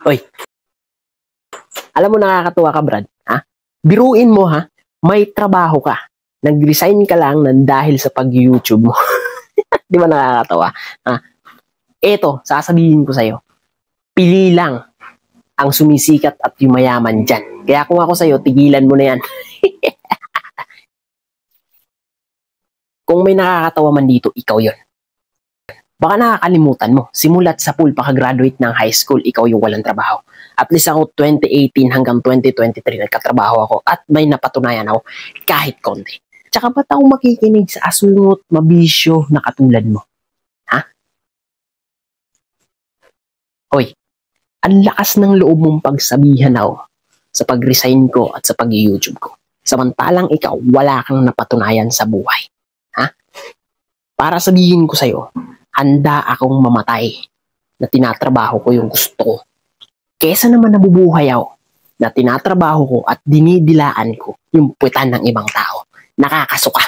Oy, alam mo nakakatuwa ka, Brad? Ha? Biruin mo, ha? May trabaho ka. Nag-resign ka lang ng dahil sa pag-YouTube mo. Di ba nakakatawa? Ha? Eto, sasabihin ko sa'yo. Pili lang ang sumisikat at yumayaman dyan. Kaya kung ako sa'yo, tigilan mo na yan. Kung may nakakatawa man dito, ikaw yon. Baka nakakalimutan mo, simulat sa pool paka-graduate ng high school, ikaw yung walang trabaho. At least ako 2018 hanggang 2023 nagkatrabaho ako at may napatunayan ako kahit konti. Tsaka ba't ako makikinig sa asungot, mabisyo na katulad mo? Ha? Hoy, ang lakas ng loob mong pagsabihan ako sa pag-resign ko at sa pag-YouTube ko. Samantalang ikaw, wala kang napatunayan sa buhay. Ha? Para sabihin ko sa'yo, handa akong mamatay na tinatrabaho ko yung gusto ko. Kesa naman nabubuhay ako na tinatrabaho ko at dinidilaan ko yung puwetan ng ibang tao. Nakakasuka.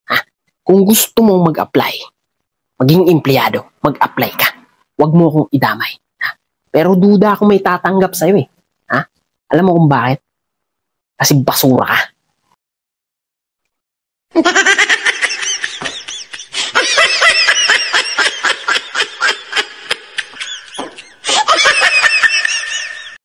Ha? Kung gusto mong mag-apply, maging empleyado, mag-apply ka. Huwag mo akong idamay. Ha? Pero duda akong may tatanggap sa'yo eh. Ha? Alam mo kung bakit? Kasi basura ka.